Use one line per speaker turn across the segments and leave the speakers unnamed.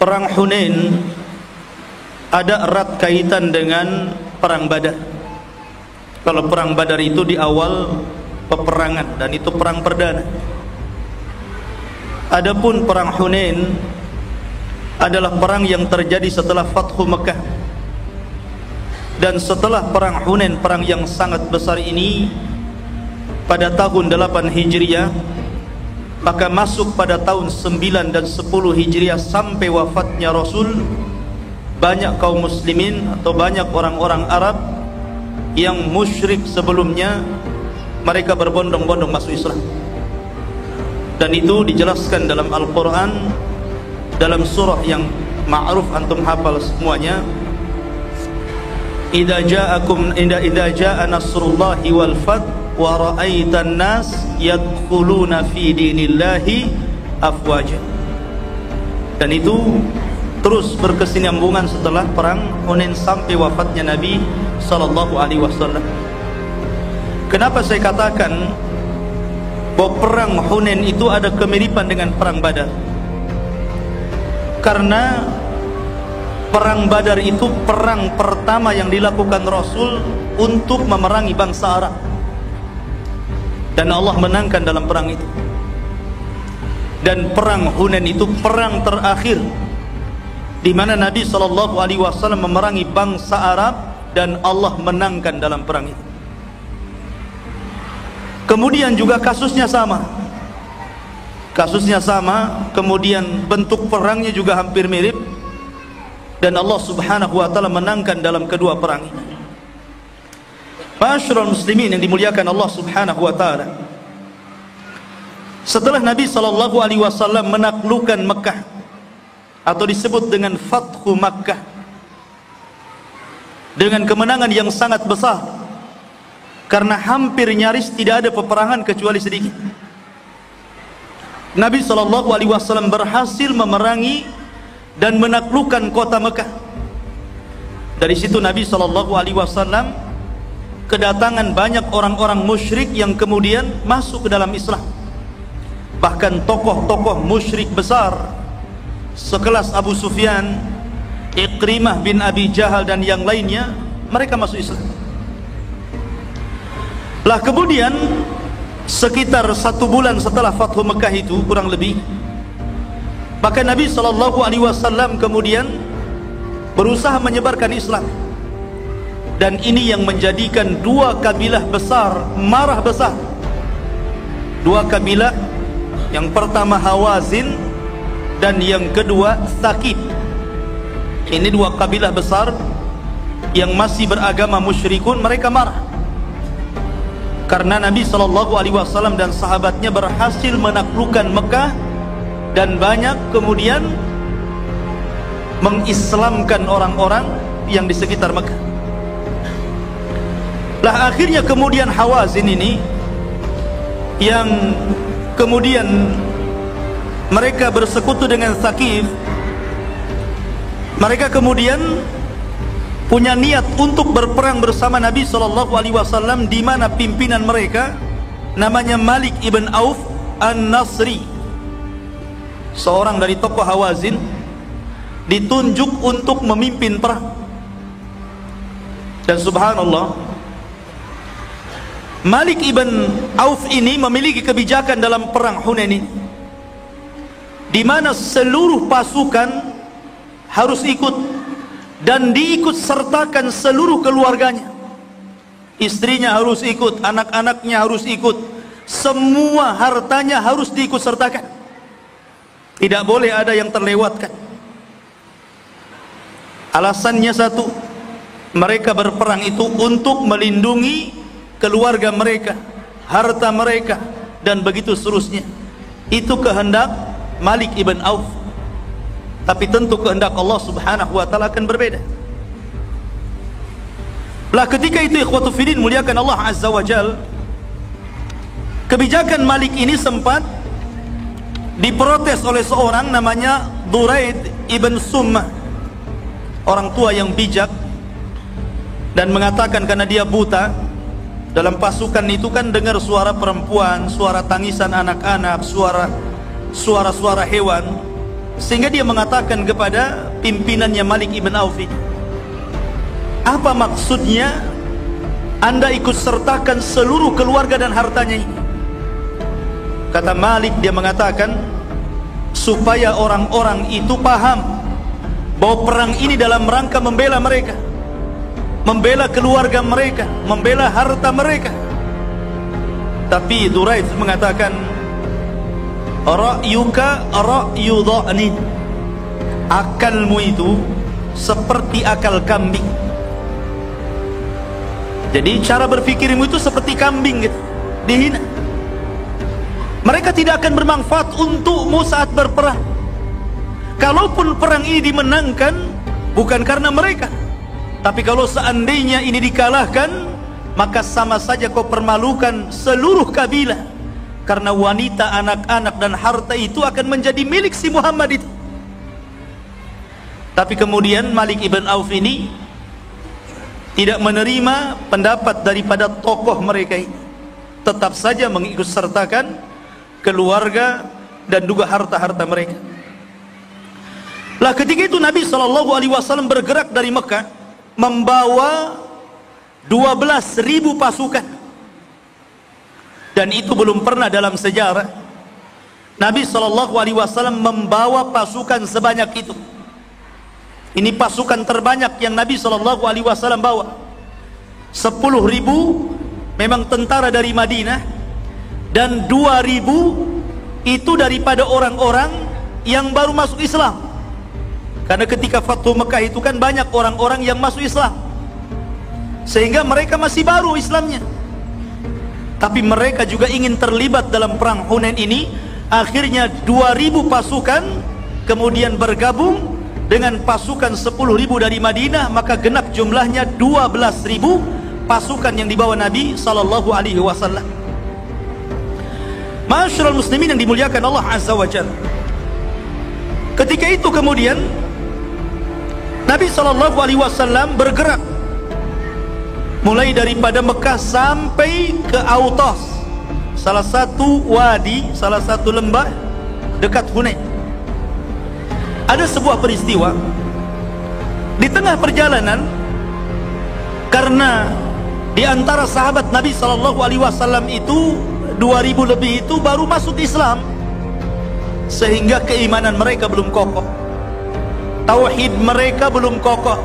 Perang Hunain ada erat kaitan dengan perang Badar. Kalau perang Badar itu di awal peperangan dan itu perang perdana. Adapun perang Hunain adalah perang yang terjadi setelah Fathu Mekah. Dan setelah perang Hunain, perang yang sangat besar ini, pada tahun 8 Hijriah, maka masuk pada tahun 9 dan 10 Hijriah sampai wafatnya Rasul, banyak kaum muslimin atau banyak orang-orang Arab yang musyrik sebelumnya, mereka berbondong-bondong masuk Islam. Dan itu dijelaskan dalam Al-Quran, dalam surah yang ma'ruf antum hafal semuanya, idza jaa nasrullahi wal fath wa ra'aitan nas yadkhuluna fi dinillahi afwaja. Dan itu terus berkesinambungan setelah perang Hunain sampai wafatnya Nabi sallallahu alaihi wasallam. Kenapa saya katakan bahwa perang Hunain itu ada kemiripan dengan perang Badar? Karena perang Badar itu perang pertama yang dilakukan Rasul untuk memerangi bangsa Arab, dan Allah menangkan dalam perang itu. Dan perang Hunain itu perang terakhir di mana Nabi SAW memerangi bangsa Arab dan Allah menangkan dalam perang itu. Kemudian juga kasusnya sama, kemudian bentuk perangnya juga hampir mirip, dan Allah Subhanahu wa taala menangkan dalam kedua perang ini. Ma'asyiral muslimin yang dimuliakan Allah Subhanahu wa taala, setelah Nabi sallallahu alaihi wasallam menaklukkan Mekah atau disebut dengan Fathu Makkah dengan kemenangan yang sangat besar, karena hampir nyaris tidak ada peperangan kecuali sedikit, Nabi sallallahu alaihi wasallam berhasil memerangi dan menaklukkan kota Mekah. Dari situ Nabi sallallahu alaihi wasallam kedatangan banyak orang-orang musyrik yang kemudian masuk ke dalam Islam. Bahkan tokoh-tokoh musyrik besar sekelas Abu Sufyan, Ikrimah bin Abi Jahal dan yang lainnya, mereka masuk Islam. Lah kemudian sekitar 1 bulan setelah Fathu Mekah itu kurang lebih, maka Nabi sallallahu alaihi wasallam kemudian berusaha menyebarkan Islam. Dan ini yang menjadikan dua kabilah besar marah besar. Dua kabilah, yang pertama Hawazin dan yang kedua Thaqif. Ini dua kabilah besar yang masih beragama musyrikun, mereka marah karena Nabi SAW dan sahabatnya berhasil menaklukkan Mekah dan banyak kemudian mengislamkan orang-orang yang di sekitar Mekah. Lah akhirnya kemudian Hawazin ini yang kemudian mereka bersekutu dengan Thaqif, mereka kemudian punya niat untuk berperang bersama Nabi SAW, di mana pimpinan mereka namanya Malik ibn Auf An-Nasri, seorang dari tokoh Hawazin, ditunjuk untuk memimpin perang. Dan subhanallah, Malik ibn Auf ini memiliki kebijakan dalam perang Hunain ini, di mana seluruh pasukan harus ikut dan diikut sertakan seluruh keluarganya. Istrinya harus ikut, anak-anaknya harus ikut, semua hartanya harus diikut sertakan. Tidak boleh ada yang terlewatkan. Alasannya satu, mereka berperang itu untuk melindungi keluarga mereka, harta mereka, dan begitu seterusnya. Itu kehendak Malik ibn Auf. Tapi tentu kehendak Allah Subhanahu wa taala akan berbeda. Lah ketika itu ikhwatu fillah muliakan Allah Azza wa Jal, kebijakan Malik ini sempat diprotes oleh seorang namanya Duraid ibn Summah, orang tua yang bijak, dan mengatakan karena dia buta, dalam pasukan itu kan dengar suara perempuan, suara tangisan anak-anak, suara hewan, sehingga dia mengatakan kepada pimpinannya Malik ibn Auf, apa maksudnya Anda ikut sertakan seluruh keluarga dan hartanya ini? Kata Malik, dia mengatakan supaya orang-orang itu paham bahwa perang ini dalam rangka membela mereka, membela keluarga mereka, membela harta mereka. Tapi Duraid mengatakan, ra'yuka ra'yu dha'nin, akalmu itu seperti akal kambing. Jadi cara berfikirmu itu seperti kambing gitu, dihina. Mereka tidak akan bermanfaat untukmu saat berperang. Kalaupun perang ini dimenangkan, bukan karena mereka, tapi kalau seandainya ini dikalahkan, maka sama saja kau permalukan seluruh kabilah. Karena wanita, anak-anak dan harta itu akan menjadi milik si Muhammad itu. Tapi kemudian Malik ibn Auf ini tidak menerima pendapat daripada tokoh mereka ini, tetap saja mengikut sertakan keluarga dan juga harta-harta mereka. Lah ketika itu Nabi SAW bergerak dari Mekah membawa 12.000 pasukan, dan itu belum pernah dalam sejarah Nabi SAW membawa pasukan sebanyak itu. Ini pasukan terbanyak yang Nabi SAW bawa. 10.000 memang tentara dari Madinah, dan 2.000 itu daripada orang-orang yang baru masuk Islam. Karena ketika Fathu Mekah itu kan banyak orang-orang yang masuk Islam, sehingga mereka masih baru Islamnya. Tapi mereka juga ingin terlibat dalam perang Hunain ini. Akhirnya 2.000 pasukan kemudian bergabung dengan pasukan 10.000 dari Madinah, maka genap jumlahnya 12.000 pasukan yang dibawa Nabi SAW. Ma'asyiral muslimin yang dimuliakan Allah Azza wa Jalla, ketika itu kemudian Nabi SAW bergerak mulai daripada Mekah sampai ke Autas, salah satu wadi, salah satu lembah dekat Hunain. Ada sebuah peristiwa di tengah perjalanan, karena di antara sahabat Nabi SAW itu 2.000 lebih itu baru masuk Islam, sehingga keimanan mereka belum kokoh, tauhid mereka belum kokoh.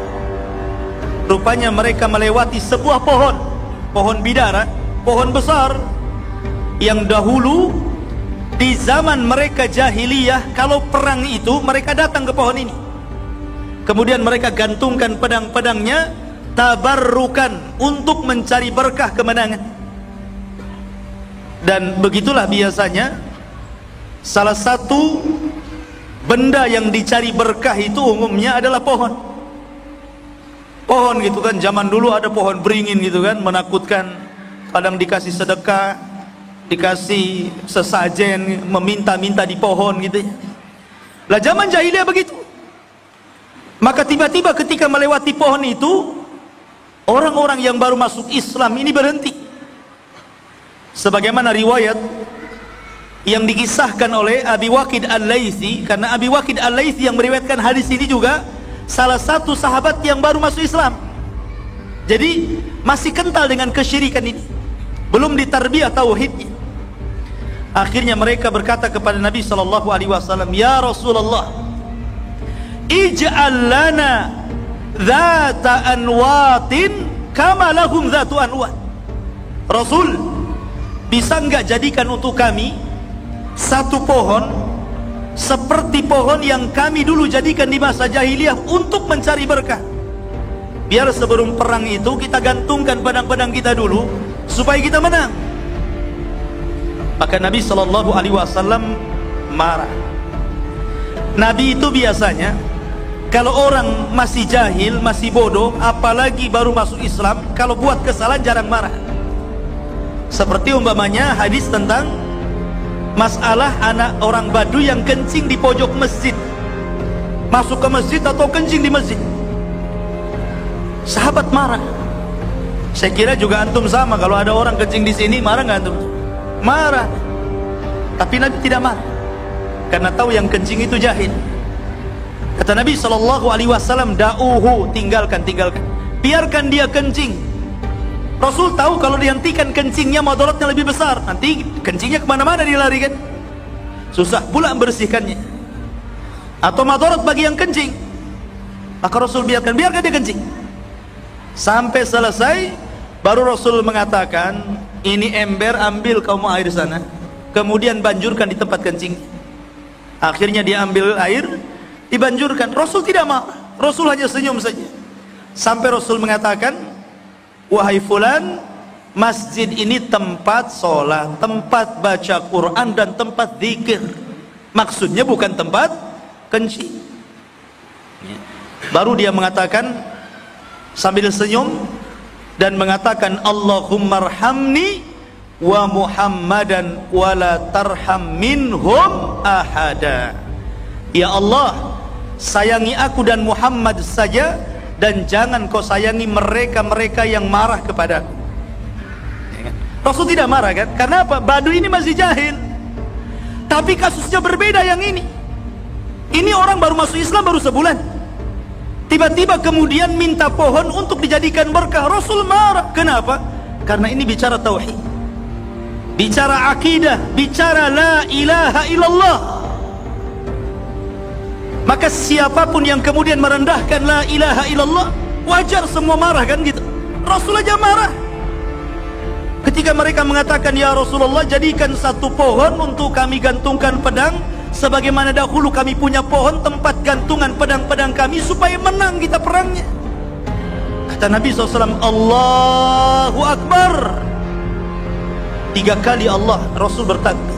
Rupanya mereka melewati sebuah pohon bidara, pohon besar, yang dahulu di zaman mereka jahiliyah, kalau perang itu mereka datang ke pohon ini, kemudian mereka gantungkan pedang-pedangnya, tabarrukan, untuk mencari berkah kemenangan. Dan begitulah biasanya salah satu benda yang dicari berkah itu umumnya adalah pohon gitu kan. Zaman dulu ada pohon beringin gitu kan, menakutkan. Kadang dikasih sedekah, dikasih sesajen, meminta-minta di pohon gitu ya. Lah zaman jahiliyah begitu. Maka tiba-tiba ketika melewati pohon itu, orang-orang yang baru masuk Islam ini berhenti. Sebagaimana riwayat yang dikisahkan oleh Abi Waqid Al-Laythi, karena Abi Waqid Al-Laythi yang meriwayatkan hadis ini juga salah satu sahabat yang baru masuk Islam. Jadi masih kental dengan kesyirikan ini, belum ditarbiyah tauhidnya. Akhirnya mereka berkata kepada Nabi SAW, ya Rasulullah, ij'al lana dhata anwatin kama lahum dhatu anwat. Rasul, bisa enggak jadikan untuk kami satu pohon seperti pohon yang kami dulu jadikan di masa jahiliyah untuk mencari berkah. Biar sebelum perang itu kita gantungkan pedang-pedang kita dulu supaya kita menang. Maka Nabi SAW marah. Nabi itu biasanya kalau orang masih jahil, masih bodoh, apalagi baru masuk Islam, kalau buat kesalahan jarang marah. Seperti umpamanya hadis tentang masalah anak orang Baduy yang kencing di pojok masjid. Masuk ke masjid atau kencing di masjid. Sahabat marah. Saya kira juga antum sama, kalau ada orang kencing di sini marah nggak antum? Marah. Tapi Nabi tidak marah, karena tahu yang kencing itu jahil. Kata Nabi SAW, da'uhu, tinggalkan, biarkan dia kencing. Rasul tahu kalau dihentikan kencingnya madaratnya lebih besar, nanti kencingnya kemana-mana dia lari kan, susah pula membersihkannya, atau madarat bagi yang kencing. Maka Rasul biarkan dia kencing sampai selesai. Baru Rasul mengatakan, ini ember, ambil kamu air sana, kemudian banjurkan di tempat kencing. Akhirnya dia ambil air, dibanjurkan. Rasul tidak marah, Rasul hanya senyum saja. Sampai Rasul mengatakan, wahai fulan, masjid ini tempat sholat, tempat baca Quran, dan tempat zikir. Maksudnya bukan tempat kencing. Baru dia mengatakan sambil senyum dan mengatakan, Allahumma arhamni wa Muhammadan wa la tarham minhum ahada. Ya Allah, sayangi aku dan Muhammad saja, dan jangan kau sayangi mereka-mereka yang marah kepadaku. Rasul tidak marah kan? Karena apa? Baduy ini masih jahil. Tapi kasusnya berbeda yang ini. Ini orang baru masuk Islam baru sebulan. Tiba-tiba kemudian minta pohon untuk dijadikan berkah. Rasul marah. Kenapa? Karena ini bicara tauhid, bicara akidah, bicara la ilaha illallah. Maka siapapun yang kemudian merendahkan la ilaha illallah, wajar semua marah kan gitu. Rasul aja marah ketika mereka mengatakan, ya Rasulullah, jadikan satu pohon untuk kami gantungkan pedang, sebagaimana dahulu kami punya pohon tempat gantungan pedang-pedang kami, supaya menang kita perangnya. Kata Nabi SAW, Allahu Akbar. 3 kali Rasul bertakbir,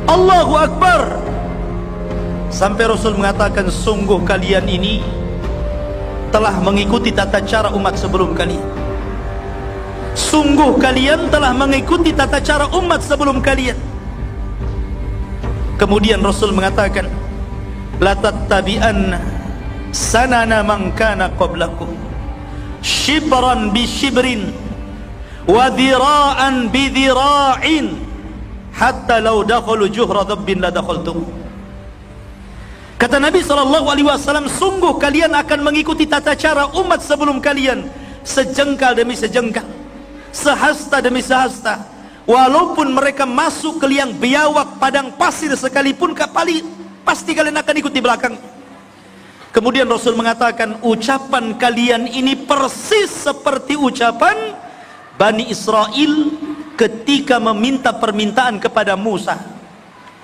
Allahu Akbar. Sampai Rasul mengatakan, sungguh kalian ini telah mengikuti tata cara umat sebelum kalian. Sungguh kalian telah mengikuti tata cara umat sebelum kalian. Kemudian Rasul mengatakan, la tattabi'anna sanana man kana qablakum shibran bi shibrin wa dhira'an bi dhira'in hatta law dakhalu juhra dhabbin la dakhaltum. Kata Nabi SAW, sungguh kalian akan mengikuti tata cara umat sebelum kalian, sejengkal demi sejengkal, sehasta demi sehasta. Walaupun mereka masuk ke liang biawak padang pasir sekalipun, pasti kalian akan ikut di belakang. Kemudian Rasul mengatakan, ucapan kalian ini persis seperti ucapan Bani Israel ketika meminta permintaan kepada Musa,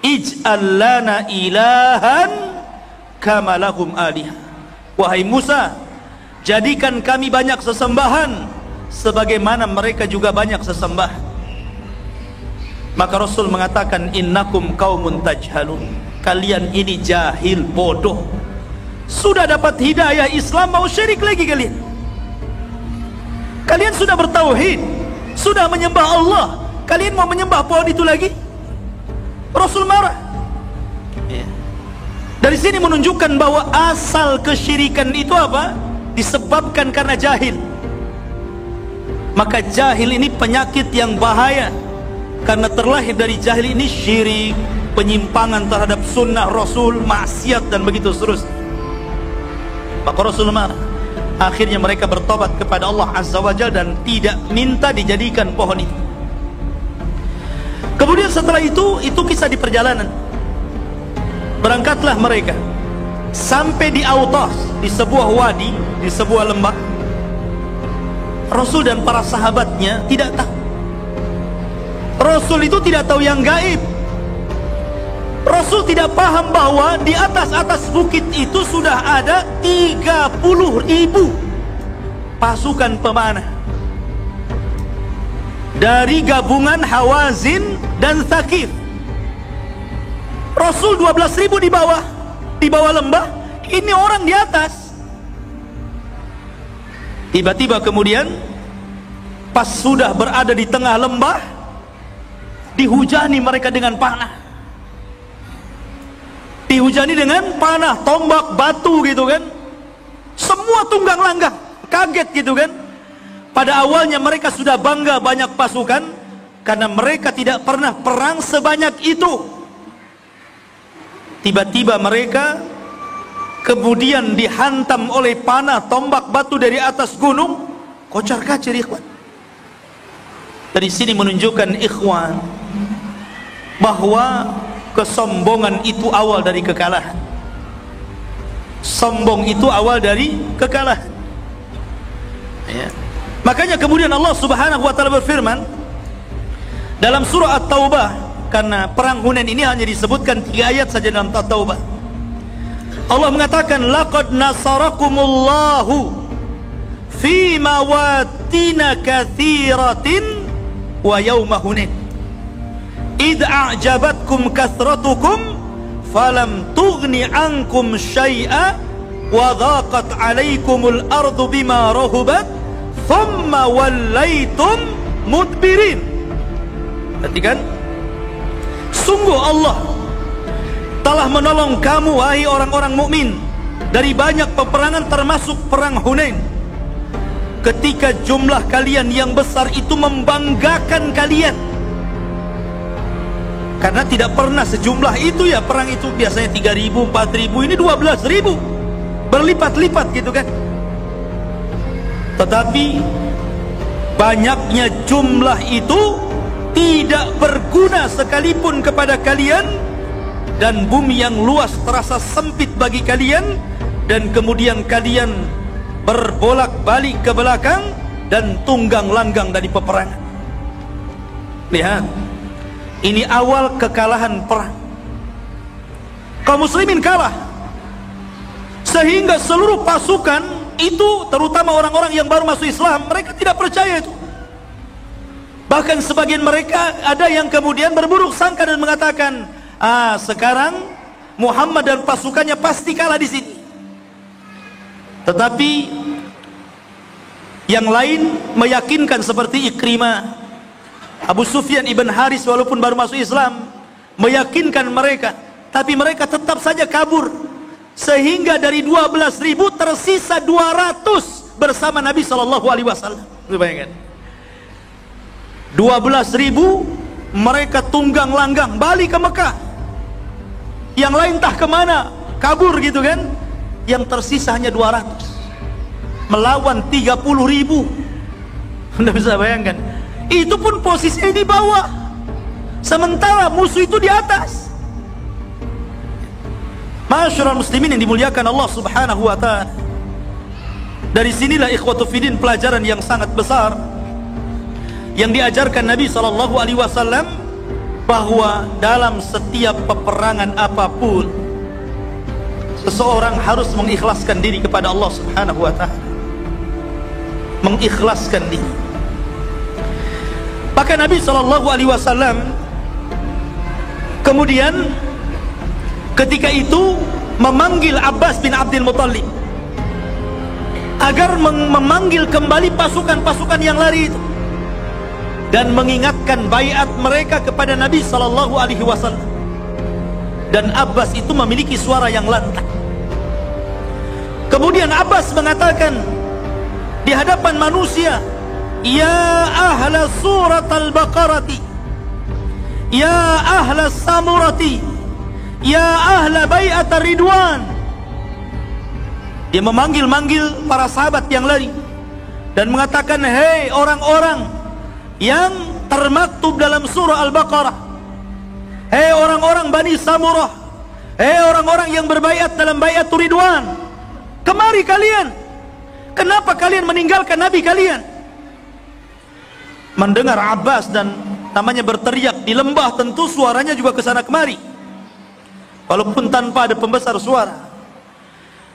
ij'al lana ilahan kama lahum alihah. Wahai Musa, jadikan kami banyak sesembahan sebagaimana mereka juga banyak sesembahan. Maka Rasul mengatakan, innakum qaumun tajhalun. Kalian ini jahil, bodoh. Sudah dapat hidayah Islam, mau syirik lagi kalian. Kalian sudah bertauhid, sudah menyembah Allah, kalian mau menyembah pohon itu lagi? Rasul marah. Dari sini menunjukkan bahwa asal kesyirikan itu apa? Disebabkan karena jahil. Maka jahil ini penyakit yang bahaya, karena terlahir dari jahil ini syirik, penyimpangan terhadap sunnah Rasul, maksiat, dan begitu seterusnya. Maka Rasul marah. Akhirnya mereka bertobat kepada Allah Azza wa Jalla dan tidak minta dijadikan pohon itu. Kemudian setelah itu kisah di perjalanan. Berangkatlah mereka sampai di Autas, di sebuah wadi, di sebuah lembah. Rasul dan para sahabatnya tidak tahu. Rasul itu tidak tahu yang gaib. Rasul tidak paham bahwa di atas bukit itu sudah ada 30.000 pasukan pemanah. dari gabungan Hawazin dan Tsaqif. Rasul 12.000 di bawah lembah, ini orang di atas. Tiba-tiba kemudian pas sudah berada di tengah lembah, dihujani mereka dengan panah. Dihujani dengan panah, tombak, batu gitu kan. Semua tunggang langgang, kaget gitu kan. Pada awalnya mereka sudah bangga banyak pasukan, karena mereka tidak pernah perang sebanyak itu. Tiba-tiba mereka kemudian dihantam oleh panah, tombak, batu dari atas gunung, kocar kacir ikhwan. Dari sini menunjukkan ikhwan bahwa kesombongan itu awal dari kekalahan. Sombong itu awal dari kekalahan. Ya. Makanya kemudian Allah Subhanahu wa taala berfirman dalam surah At-Taubah, karena perang Hunain ini hanya disebutkan 3 ayat saja dalam At-Taubah. Allah mengatakan, laqad nasarakumullahu fi mawatina katsiratin wa yawma Hunain id a'jabatkum kathratukum falam tughni ankum syai'a wa dhaqat 'alaikumul ardu bima rahubat thumma wallaitum mudbirin. Perhatikan, sungguh Allah telah menolong kamu wahai orang-orang mukmin dari banyak peperangan termasuk perang Hunain, ketika jumlah kalian yang besar itu membanggakan kalian. Karena tidak pernah sejumlah itu ya, perang itu biasanya 3.000, 4.000, ini 12.000, berlipat-lipat gitu kan. Tetapi banyaknya jumlah itu tidak berguna sekalipun kepada kalian, dan bumi yang luas terasa sempit bagi kalian, dan kemudian kalian berbolak-balik ke belakang dan tunggang langgang dari peperangan. Lihat, ini awal kekalahan perang. Kaum muslimin kalah, sehingga seluruh pasukan itu, terutama orang-orang yang baru masuk Islam, mereka tidak percaya itu. Bahkan sebagian mereka ada yang kemudian berburuk sangka dan mengatakan, sekarang Muhammad dan pasukannya pasti kalah di sini. Tetapi yang lain meyakinkan seperti Ikrimah, Abu Sufyan ibn Haris walaupun baru masuk Islam, meyakinkan mereka, tapi mereka tetap saja kabur. Sehingga dari 12.000 tersisa 200 bersama Nabi SAW. Bayangkan, 12.000 mereka tunggang langgang balik ke Mekah. Yang lain entah kemana, kabur gitu kan. Yang tersisa hanya 200 melawan 30.000. Anda bisa bayangkan, itu pun posisinya di bawah, sementara musuh itu di atas. Masyarul muslimin yang dimuliakan Allah Subhanahu wa ta'ala, dari sinilah ikhwatu fiddin pelajaran yang sangat besar yang diajarkan Nabi SAW, bahwa dalam setiap peperangan apapun seseorang harus mengikhlaskan diri kepada Allah Subhanahu wa ta'ala. Mengikhlaskan diri. Maka Nabi SAW kemudian ketika itu memanggil Abbas bin Abdul Muttalib agar memanggil kembali pasukan-pasukan yang lari itu, dan mengingatkan baiat mereka kepada Nabi SAW. Dan Abbas itu memiliki suara yang lantang. Kemudian Abbas mengatakan di hadapan manusia, ya ahla surat al-Baqarati, ya ahla samurati, ya ahla bai'at ar-ridwan. Dia memanggil-manggil para sahabat yang lari dan mengatakan, hei orang-orang yang termaktub dalam surah Al-Baqarah, hei orang-orang Bani Samurah, hei orang-orang yang berbaiat dalam bai'at ridwan, kemari kalian. Kenapa kalian meninggalkan Nabi kalian? Mendengar Abbas dan namanya berteriak di lembah, tentu suaranya juga kesana kemari, walaupun tanpa ada pembesar suara.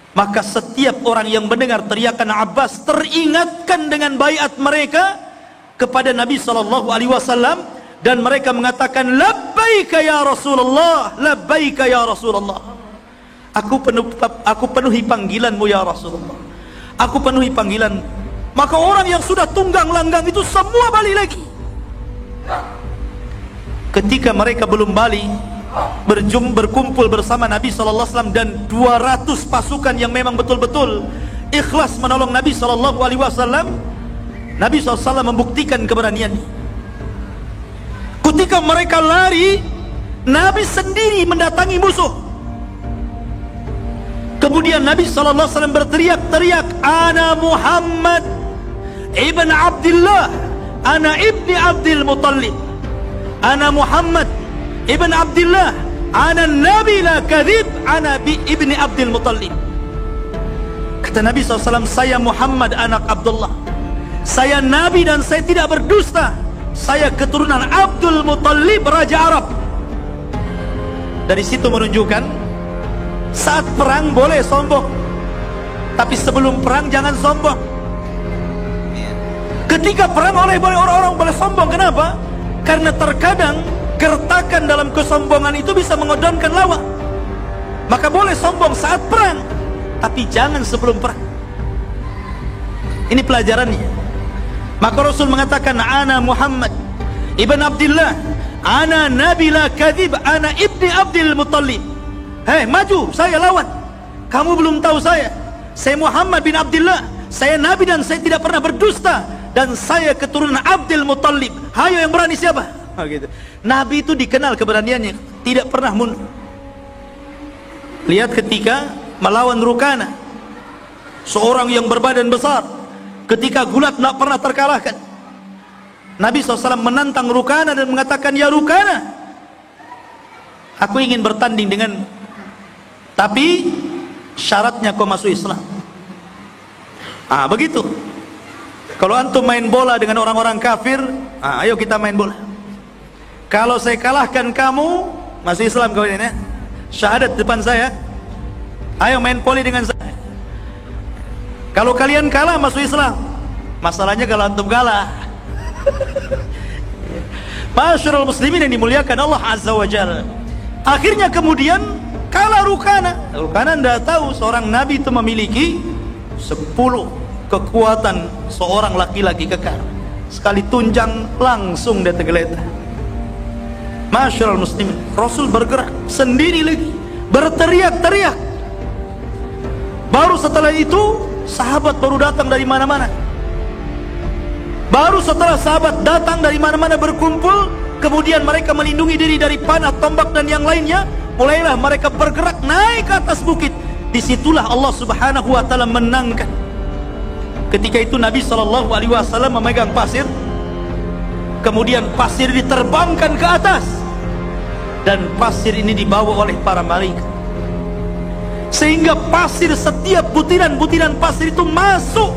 Maka setiap orang yang mendengar teriakan Abbas teringatkan dengan baiat mereka, kepada Nabi SAW, dan mereka mengatakan, labbaika ya Rasulullah, labbaika ya Rasulullah. Aku penuhi panggilanmu ya Rasulullah, aku penuhi panggilan. Maka orang yang sudah tunggang langgang itu semua balik lagi. Ketika mereka belum balik, berkumpul bersama Nabi SAW dan 200 pasukan yang memang betul-betul ikhlas menolong Nabi SAW. Nabi SAW membuktikan keberaniannya. Ketika mereka lari, Nabi sendiri mendatangi musuh. Kemudian Nabi SAW berteriak-teriak, ana Muhammad ibn Abdullah, ana ibni Abdul Muttalib, ana Muhammad ibn Abdullah, ana Nabi la kadhib, ana ibni Abdul Muttalib. Kata Nabi SAW, saya Muhammad anak Abdullah, saya Nabi dan saya tidak berdusta, saya keturunan Abdul Muttalib, Raja Arab. Dari situ menunjukkan saat perang boleh sombong, tapi sebelum perang jangan sombong. Ketika perang orang-orang boleh sombong. Kenapa? Karena terkadang gertakan dalam kesombongan itu bisa mengodonkan lawan. Maka boleh sombong saat perang, tapi jangan sebelum perang. Ini pelajarannya. Maka Rasul mengatakan, ana Muhammad ibn Abdullah, ana Nabi la kadhib, ana ibni Abdul Muttalib. Hei, maju, saya lawan. Kamu belum tahu saya Muhammad bin Abdullah, saya Nabi dan saya tidak pernah berdusta, dan saya keturunan Abdul Muttalib. Hayo yang berani siapa? Gitu. Nabi itu dikenal keberaniannya, tidak pernah mundur. Lihat ketika melawan Rukana, seorang yang berbadan besar, ketika gulat tidak pernah terkalahkan. Nabi SAW menantang Rukana dan mengatakan, ya Rukana, aku ingin bertanding denganmu, tapi syaratnya kau masuk Islam. Begitu. Kalau antum main bola dengan orang-orang kafir, ayo kita main bola. Kalau saya kalahkan kamu, masuk Islam kau ini ya? Syahadat depan saya. Ayo main poli dengan saya. Kalau kalian kalah, masuk Islam. Masalahnya kalau antum kalah. Masyarul muslimin yang dimuliakan Allah Azza wa Jalla. Akhirnya kemudian kalah Rukana. Rukana tidak tahu seorang Nabi itu memiliki 10 kekuatan seorang laki-laki kekar. Sekali tunjang langsung dia tergeletak. Masyarul muslimin, Rasul bergerak sendiri lagi, berteriak-teriak. Baru setelah itu sahabat baru datang dari mana-mana. Baru setelah sahabat datang dari mana-mana berkumpul, kemudian mereka melindungi diri dari panah, tombak dan yang lainnya. Mulailah mereka bergerak naik ke atas bukit. Disitulah Allah Subhanahu wa ta'ala menangkan. Ketika itu Nabi SAW memegang pasir, kemudian pasir diterbangkan ke atas, dan pasir ini dibawa oleh para malaikat, sehingga pasir, setiap butiran-butiran pasir itu masuk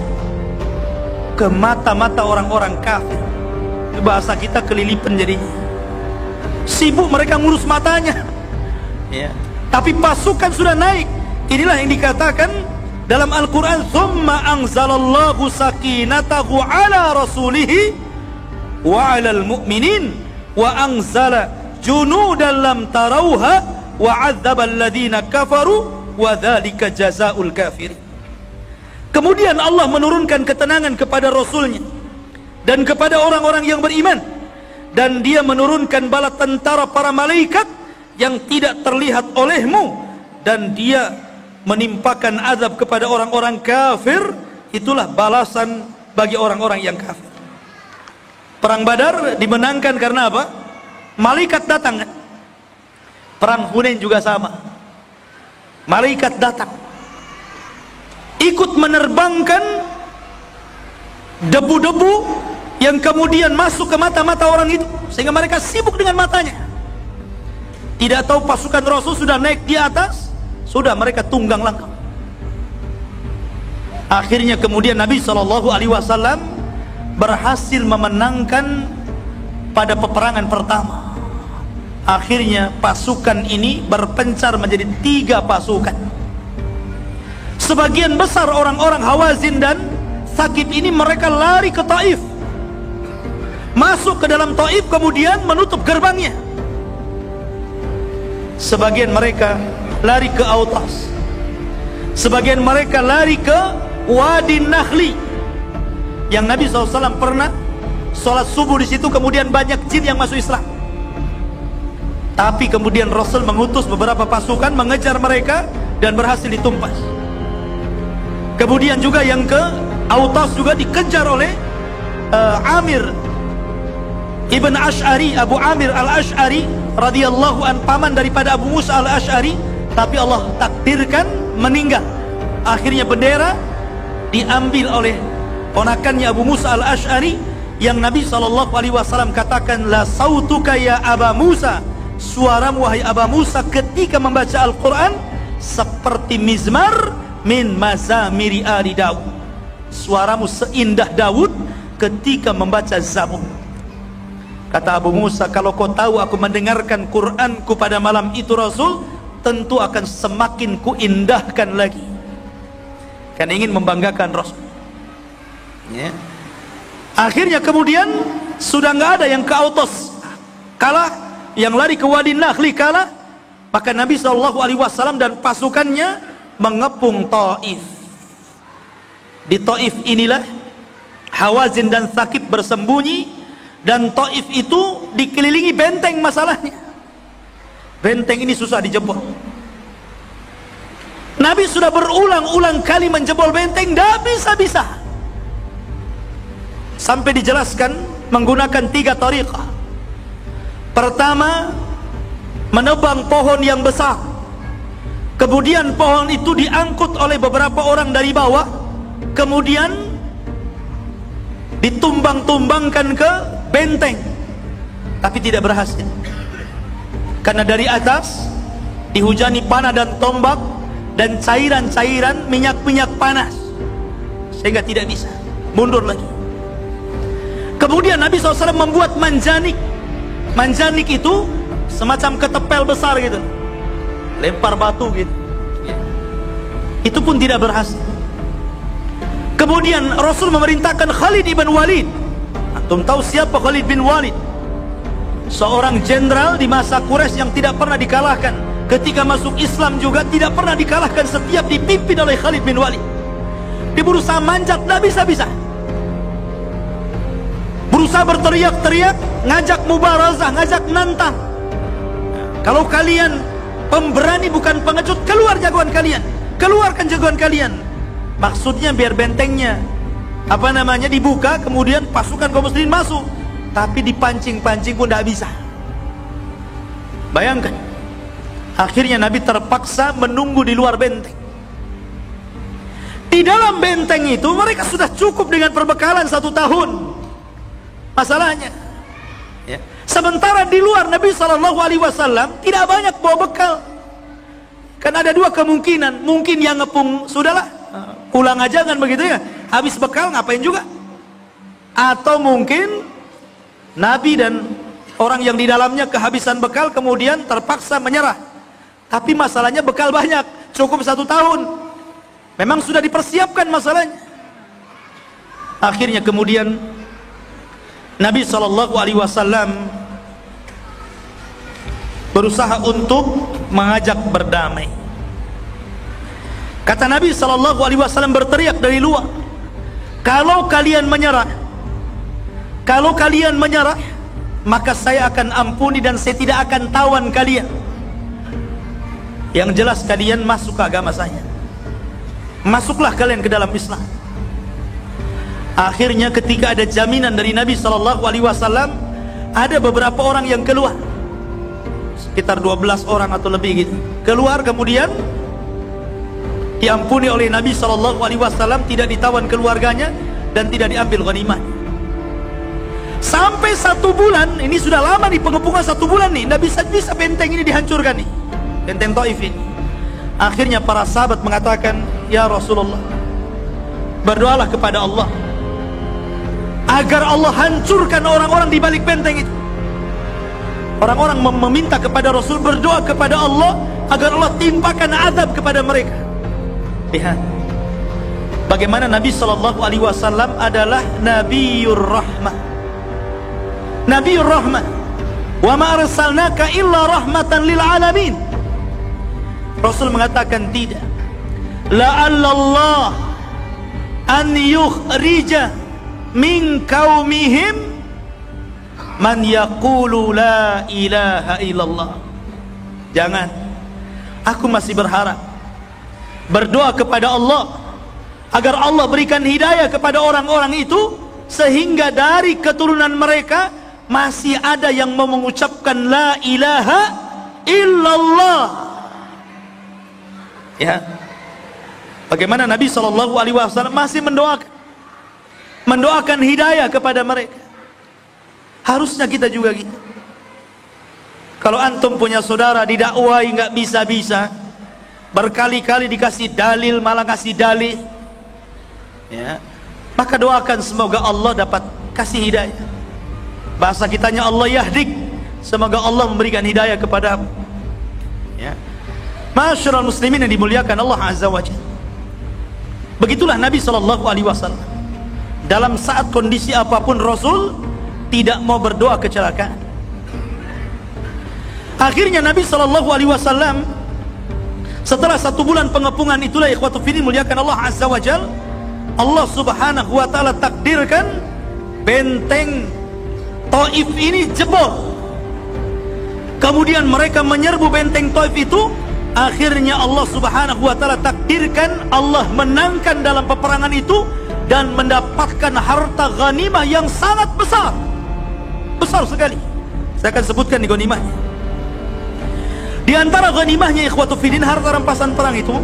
ke mata-mata orang-orang kafir. Bahasa kita kelilipan jadinya. Sibuk mereka ngurus matanya ya. Tapi pasukan sudah naik. Inilah yang dikatakan dalam Al-Quran, thumma anzalallahu sakinatahu ala rasulihi wa alal mu'minin wa anzala junudan lam tarauha wa adzaba alladhina kafaru wa dzalika jazaa'ul kafirin. Kemudian Allah menurunkan ketenangan kepada Rasulnya dan kepada orang-orang yang beriman, dan dia menurunkan bala tentara para malaikat yang tidak terlihat olehmu, dan dia menimpakan azab kepada orang-orang kafir. Itulah balasan bagi orang-orang yang kafir. Perang Badar dimenangkan karena apa? Malaikat datang kan? Perang Hunain juga sama. Malaikat datang, ikut menerbangkan debu-debu yang kemudian masuk ke mata-mata orang itu, sehingga mereka sibuk dengan matanya. Tidak tahu pasukan Rasul sudah naik di atas, sudah mereka tunggang langgang. Akhirnya kemudian Nabi SAW berhasil memenangkan pada peperangan pertama. Akhirnya pasukan ini berpencar menjadi 3 pasukan. Sebagian besar orang-orang Hawazin dan Thaqif ini mereka lari ke Taif. masuk ke dalam Taif, kemudian menutup gerbangnya. Sebagian mereka lari ke Autas, sebagian mereka lari ke Wadi Nakhli, yang Nabi SAW pernah sholat subuh di situ, kemudian banyak jin yang masuk Islam. Tapi kemudian Rasul mengutus beberapa pasukan mengejar mereka dan berhasil ditumpas. Kemudian juga yang ke Autas juga dikejar oleh Amir Ibn Ash'ari, Abu Amir al-Ash'ari radhiyallahu an, paman daripada Abu Musa al-Ash'ari, tapi Allah takdirkan meninggal. Akhirnya bendera diambil oleh ponakannya Abu Musa al-Ash'ari, yang Nabi SAW katakan, la sautuka ya Aba Musa, suaramu wahai Aba Musa ketika membaca Al-Quran seperti mizmar min mazamiri ali Daud, suaramu seindah Daud ketika membaca Zabur. Kata Abu Musa, kalau kau tahu aku mendengarkan Quranku pada malam itu Rasul, tentu akan semakin kuindahkan lagi. Kan ingin membanggakan Rasul, ya. Akhirnya kemudian sudah nggak ada yang ke Autos, kalah. Yang lari ke Wadi Nakhli kalah. Maka Nabi SAW dan pasukannya mengepung Taif. Di Taif inilah Hawazin dan Thaqif bersembunyi, dan Taif itu dikelilingi benteng. Masalahnya benteng ini susah dijebol. Nabi sudah berulang-ulang kali menjebol benteng, tidak bisa-bisa. Sampai dijelaskan menggunakan 3 tariqah. Pertama, menebang pohon yang besar, kemudian pohon itu diangkut oleh beberapa orang dari bawah, kemudian ditumbang-tumbangkan ke benteng, tapi tidak berhasil karena dari atas dihujani panah dan tombak dan cairan-cairan minyak-minyak panas, sehingga tidak bisa, mundur lagi. Kemudian Nabi SAW membuat manjanik. Manjanik itu semacam ketepel besar gitu, lempar batu gitu, itu pun tidak berhasil. Kemudian Rasul memerintahkan Khalid ibn Walid. Antum tahu siapa Khalid bin Walid? Seorang jenderal di masa Quraisy yang tidak pernah dikalahkan. Ketika masuk Islam juga tidak pernah dikalahkan, setiap dipimpin oleh Khalid bin Walid. Dia berusaha manjat, tidak bisa-bisa, berusaha berteriak-teriak, ngajak mubarazah, ngajak nantang. Kalau kalian pemberani bukan pengecut, keluar jagoan kalian, keluarkan jagoan kalian. Maksudnya biar bentengnya dibuka, kemudian pasukan kaum muslimin masuk. Tapi dipancing-pancing pun tidak bisa. Bayangkan, akhirnya Nabi terpaksa menunggu di luar benteng. Di dalam benteng itu mereka sudah cukup dengan perbekalan 1 tahun. Masalahnya, ya, sementara di luar Nabi SAW tidak banyak bawa bekal. Kan ada 2 kemungkinan. Mungkin yang ngepung, sudahlah, pulang aja kan begitu ya, habis bekal ngapain juga. Atau mungkin Nabi dan orang yang di dalamnya kehabisan bekal, kemudian terpaksa menyerah. Tapi masalahnya bekal banyak, cukup 1 tahun. Memang sudah dipersiapkan masalahnya. Akhirnya kemudian Nabi SAW berusaha untuk mengajak berdamai. Kata Nabi SAW berteriak dari luar, kalau kalian menyerah, maka saya akan ampuni dan saya tidak akan tawan kalian. Yang jelas kalian masuk ke agama saya, masuklah kalian ke dalam Islam. Akhirnya ketika ada jaminan dari Nabi SAW, ada beberapa orang yang keluar, sekitar 12 orang atau lebih gitu, keluar, kemudian diampuni oleh Nabi SAW, tidak ditawan keluarganya dan tidak diambil ghanimah. Sampai 1 bulan, ini sudah lama nih pengepungan, 1 bulan nih, tidak bisa benteng ini dihancurkan nih, benteng Taif ini. Akhirnya para sahabat mengatakan, ya Rasulullah, berdoalah kepada Allah agar Allah hancurkan orang-orang di balik benteng itu. Orang-orang meminta kepada Rasul, berdoa kepada Allah agar Allah timpakan azab kepada mereka. Lihat bagaimana Nabi SAW adalah Nabiur Rahmah, Nabiur Rahmah. Wa ma arsalnaka illa rahmatan lil alamin. Rasul mengatakan tidak. La'allallah an yukhrija min qaumihim man yaqulu la ilaha illallah. Jangan. Aku masih berharap, berdoa kepada Allah agar Allah berikan hidayah kepada orang-orang itu, sehingga dari keturunan mereka masih ada yang mau mengucapkan la ilaha illallah. Ya, bagaimana Nabi SAW masih mendoakan hidayah kepada mereka. Harusnya kita juga gitu. Kalau antum punya saudara didakwai nggak bisa-bisa, berkali-kali dikasih dalil malah kasih dalih, ya, maka doakan semoga Allah dapat kasih hidayah. Bahasa kitanya Allah yahdik, semoga Allah memberikan hidayah kepadamu. Ya, masyarul muslimin yang dimuliakan Allah Azza wa Jalla. Begitulah Nabi SAW. Dalam saat kondisi apapun Rasul tidak mau berdoa kecelakaan. Akhirnya Nabi SAW setelah 1 bulan pengepungan itulah, ikhwatu fillah muliakan Allah Azza wa Jalla, Allah Subhanahu wa taala takdirkan benteng Taif ini jebol. Kemudian mereka menyerbu benteng Taif itu. Akhirnya Allah Subhanahu wa taala takdirkan Allah menangkan dalam peperangan itu dan mendapatkan harta ghanimah yang sangat besar. Besar sekali. Saya akan sebutkan di ghanimahnya. Di antara ghanimahnya ikhwatu fillah, harta rampasan perang itu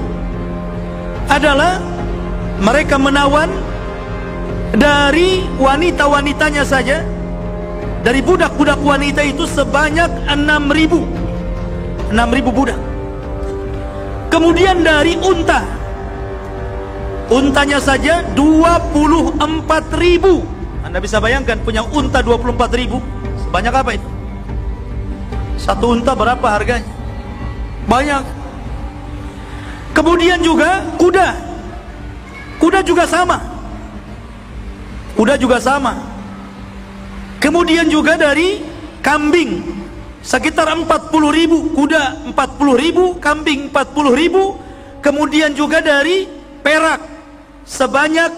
adalah mereka menawan dari wanita-wanitanya saja, dari budak-budak wanita itu sebanyak 6.000 budak. Kemudian dari untanya saja 24.000. Anda bisa bayangkan punya unta 24.000, sebanyak apa itu? Satu unta berapa harganya? Banyak. Kemudian juga kuda juga sama. Kemudian juga dari kambing sekitar 40.000, kuda 40.000, kambing 40.000. Kemudian juga dari perak sebanyak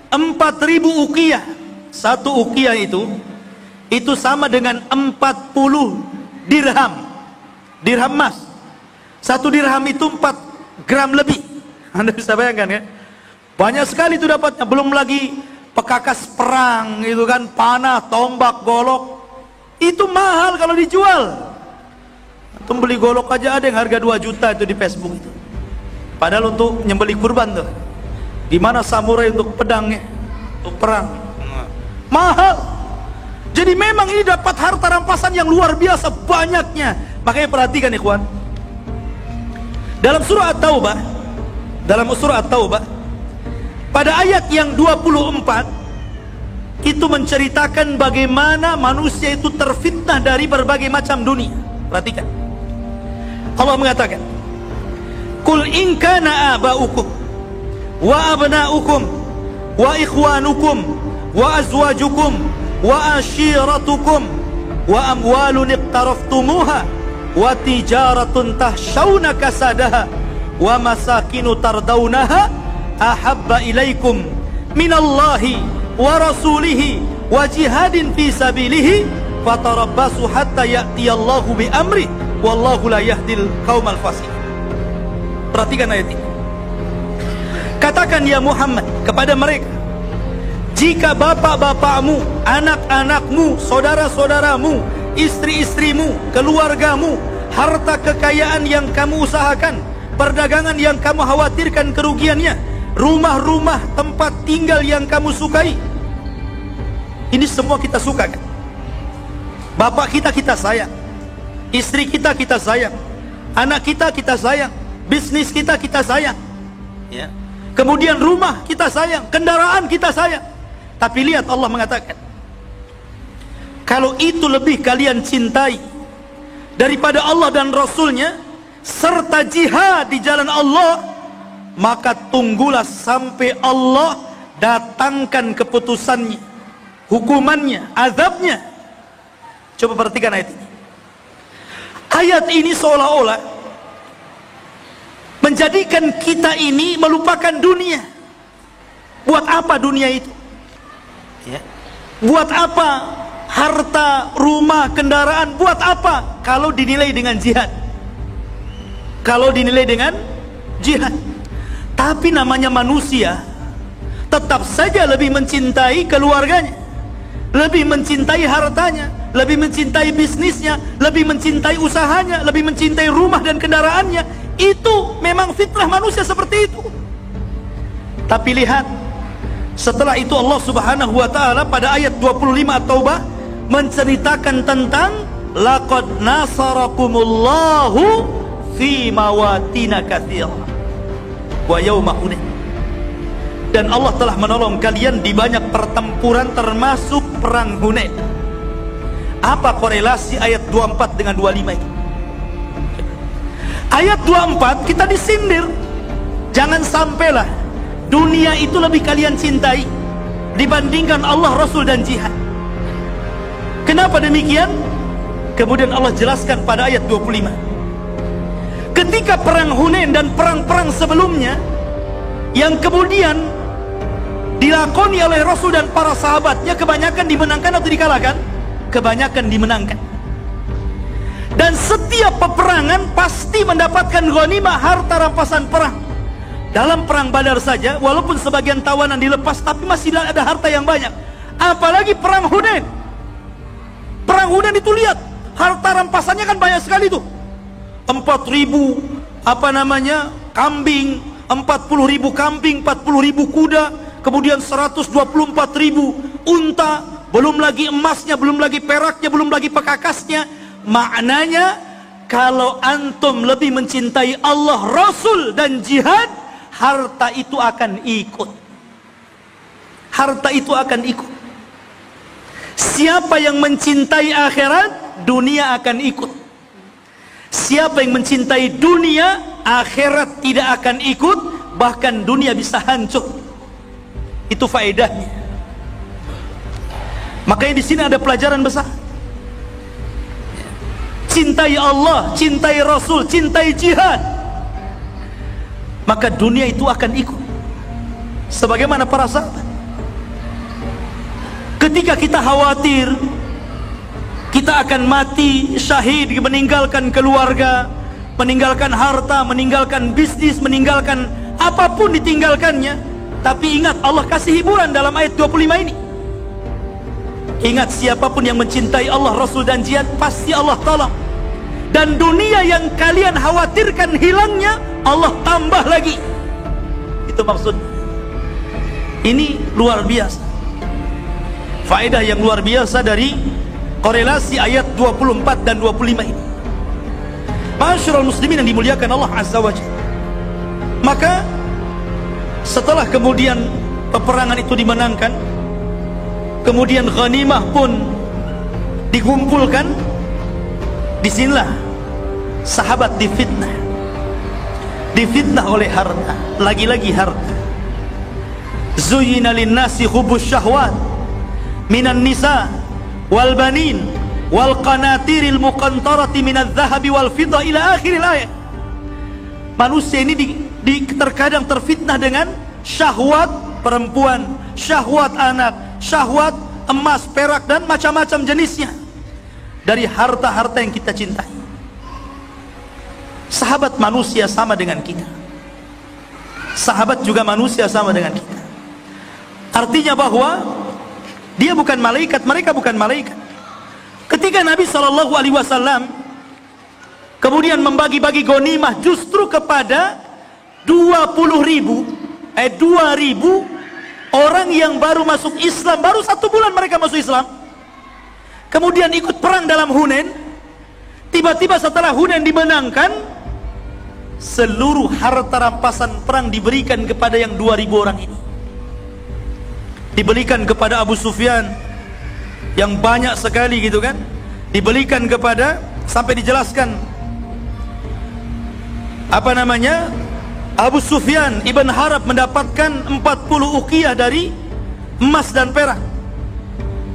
4.000 uqiyah. Satu uqiyah itu sama dengan 40 dirham emas. Satu dirham itu 4 gram lebih. Anda bisa bayangkan ya, banyak sekali itu dapatnya. Belum lagi pekakas perang itu kan, panah, tombak, golok. Itu mahal kalau dijual. Antum beli golok aja ada yang harga 2 juta itu di Facebook itu. Padahal untuk nyembelih kurban tuh. Di mana samurai untuk pedangnya, untuk perang. Mahal. Jadi memang ini dapat harta rampasan yang luar biasa banyaknya. Makanya perhatikan ikhwan. Dalam surah At-Taubah, pada ayat yang 24 itu menceritakan bagaimana manusia itu terfitnah dari berbagai macam dunia. Perhatikan. Allah mengatakan, "Qul in kana aba'ukum wa abna'ukum wa ikhwanukum wa azwajukum wa ashiratukum wa amwalun iqtaraftumuha wa tijaratun tahshawna kasadaha wa masakinu tardawnaha ahabba ilaikum minallahi wa rasulihi wa jihadin fi sabilihi fatarabbasu hatta ya'tiyallahu bi amri wallahu la yahdil qaumal fasiqin." Perhatikan ayat ini. Katakan ya Muhammad kepada mereka, jika bapak-bapakmu, anak-anakmu, saudara-saudaramu, istri-istrimu, keluargamu, harta kekayaan yang kamu usahakan, perdagangan yang kamu khawatirkan kerugiannya, rumah-rumah tempat tinggal yang kamu sukai, ini semua kita suka kan? Bapak kita sayang, istri kita sayang, anak kita sayang, bisnis kita sayang, ya. Kemudian rumah kita sayang, kendaraan kita sayang. Tapi lihat Allah mengatakan, kalau itu lebih kalian cintai daripada Allah dan Rasulnya serta jihad di jalan Allah, maka tunggulah sampai Allah datangkan keputusannya, hukumannya, azabnya, Coba perhatikan ayat ini. Ayat ini seolah-olah menjadikan kita ini melupakan dunia. Buat apa dunia itu? Ya. Buat apa harta, rumah, kendaraan? Buat apa kalau dinilai dengan jihad? Kalau dinilai dengan jihad. Tapi namanya manusia, tetap saja lebih mencintai keluarganya, lebih mencintai hartanya, lebih mencintai bisnisnya, lebih mencintai usahanya, lebih mencintai rumah dan kendaraannya. Itu memang fitrah manusia seperti itu. Tapi lihat, setelah itu Allah Subhanahu wa taala pada ayat 25 At-Taubah menceritakan tentang laqad nasarakumullahu fi mawatina katsirah wa yauma Hunain. Dan Allah telah menolong kalian di banyak pertempuran termasuk perang Hunain. Apa korelasi ayat 24 dengan 25 itu? Ayat 24 kita disindir, jangan sampailah dunia itu lebih kalian cintai dibandingkan Allah, Rasul dan jihad. Kenapa demikian? Kemudian Allah jelaskan pada ayat 25. Ketika perang Hunain dan perang-perang sebelumnya yang kemudian dilakoni oleh Rasul dan para sahabatnya, kebanyakan dimenangkan atau dikalahkan? Kebanyakan dimenangkan. Dan setiap peperangan pasti mendapatkan ghanimah, harta rampasan perang. Dalam perang Badar saja, walaupun sebagian tawanan dilepas, tapi masih ada harta yang banyak. Apalagi perang Hunain. Perang Hunain itu lihat, harta rampasannya kan banyak sekali tuh. 4.000 kambing, 40.000 kambing, 40.000 kuda, kemudian 124.000 unta, belum lagi emasnya, belum lagi peraknya, belum lagi pekakasnya. Maknanya kalau antum lebih mencintai Allah, Rasul dan jihad, harta itu akan ikut. Harta itu akan ikut. Siapa yang mencintai akhirat, dunia akan ikut. Siapa yang mencintai dunia, akhirat tidak akan ikut, bahkan dunia bisa hancur. Itu faedahnya. Makanya di sini ada pelajaran besar. Cintai Allah, cintai Rasul, cintai jihad, maka dunia itu akan ikut. Sebagaimana para sahabat, ketika kita khawatir kita akan mati syahid, meninggalkan keluarga, meninggalkan harta, meninggalkan bisnis, meninggalkan apapun ditinggalkannya, tapi ingat Allah kasih hiburan dalam ayat 25 ini. Ingat, siapapun yang mencintai Allah, Rasul dan jihad, pasti Allah tolong. Dan dunia yang kalian khawatirkan hilangnya, Allah tambah lagi. Itu maksudnya. Ini luar biasa, faedah yang luar biasa dari korelasi ayat 24 dan 25 ini. Ma'asyiral muslimin yang dimuliakan Allah Azza wa Jalla. Maka setelah kemudian peperangan itu dimenangkan, kemudian ghanimah pun dikumpulkan, disinilah sahabat difitnah. Difitnah oleh harta, lagi-lagi harta. Zuyyina lin-nasi hubbus syahwat minan nisa wal banin wal qanatiril muqantarati minadz zahabi wal fiddah ila akhiril ayat. Manusia ini terkadang terfitnah dengan syahwat perempuan, syahwat anak, syahwat emas, perak dan macam-macam jenisnya dari harta-harta yang kita cintai. Sahabat manusia sama dengan kita. Sahabat juga manusia sama dengan kita. Artinya bahwa dia bukan malaikat, mereka bukan malaikat. Ketika Nabi SAW kemudian membagi-bagi ghanimah justru kepada 2.000 orang yang baru masuk Islam, baru 1 bulan mereka masuk Islam, kemudian ikut perang dalam Hunain. Tiba-tiba setelah Hunain dimenangkan, seluruh harta rampasan perang diberikan kepada yang 2.000 orang ini. Diberikan kepada Abu Sufyan yang banyak sekali gitu kan, diberikan kepada, sampai dijelaskan Abu Sufyan Ibn Harab mendapatkan 40 uqiyah dari emas dan perak.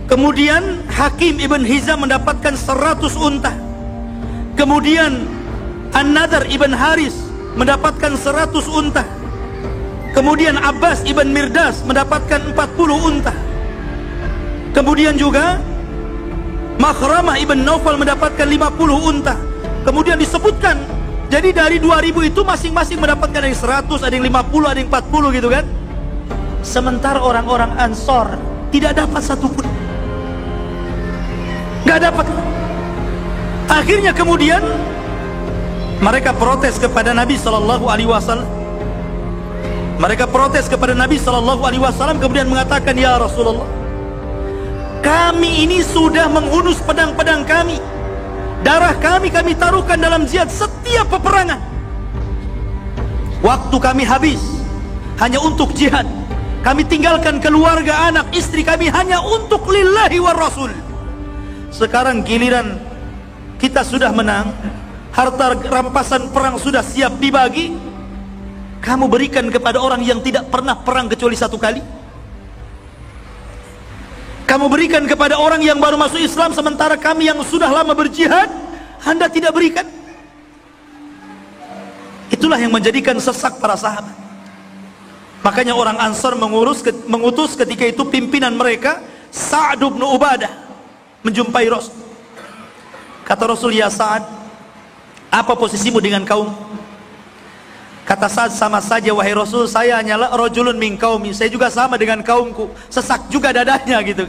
Kemudian Hakim ibn Hizam mendapatkan 100 unta. Kemudian An-Nadhr ibn Haris mendapatkan 100 unta. Kemudian Abbas ibn Mirdas mendapatkan 40 unta. Kemudian juga Makhramah ibn Naufal mendapatkan 50 unta. Kemudian disebutkan, jadi dari 2000 itu masing-masing mendapatkan ada yang 100, ada yang 50, ada yang 40 gitu kan. Sementara orang-orang Ansor tidak dapat satupun, nggak dapat. Akhirnya kemudian mereka protes kepada Nabi Sallallahu Alaihi Wasallam. Mereka protes kepada Nabi Sallallahu Alaihi Wasallam, kemudian mengatakan, ya Rasulullah, kami ini sudah menghunus pedang-pedang kami, darah kami taruhkan dalam jihad setiap peperangan. Waktu kami habis hanya untuk jihad. Kami tinggalkan keluarga, anak, istri kami hanya untuk lillahi wa rasul. Sekarang giliran kita sudah menang, harta rampasan perang sudah siap dibagi, kamu berikan kepada orang yang tidak pernah perang kecuali satu kali. Kamu berikan kepada orang yang baru masuk Islam, sementara kami yang sudah lama berjihad Anda tidak berikan. Itulah yang menjadikan sesak para sahabat. Makanya orang Ansar mengutus ketika itu pimpinan mereka, Sa'ad bin Ubadah, menjumpai Rasul. Kata Rasul, ya Sa'ad, apa posisimu dengan kaum? Kata Sa'ad, sama saja wahai Rasul, saya hanyalah rajulun min qaumi, saya juga sama dengan kaumku, sesak juga dadanya gitu.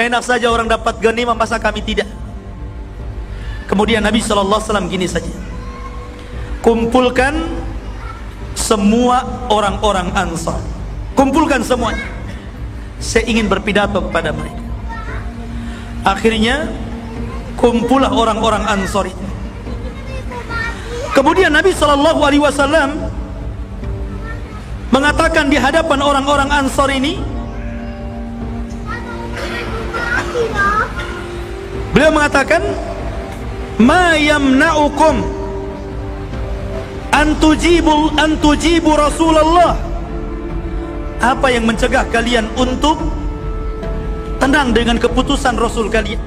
Enak saja orang dapat ghanimah, masa kami tidak? Kemudian Nabi SAW gini saja, kumpulkan semua orang-orang Ansar, kumpulkan semuanya, saya ingin berpidato kepada mereka. Akhirnya kumpullah orang-orang Ansar itu. Kemudian Nabi SAW mengatakan di hadapan orang-orang Ansar ini, beliau mengatakan, ma yamna'ukum antujibu Rasulullah. Apa yang mencegah kalian untuk tenang dengan keputusan Rasul kalian?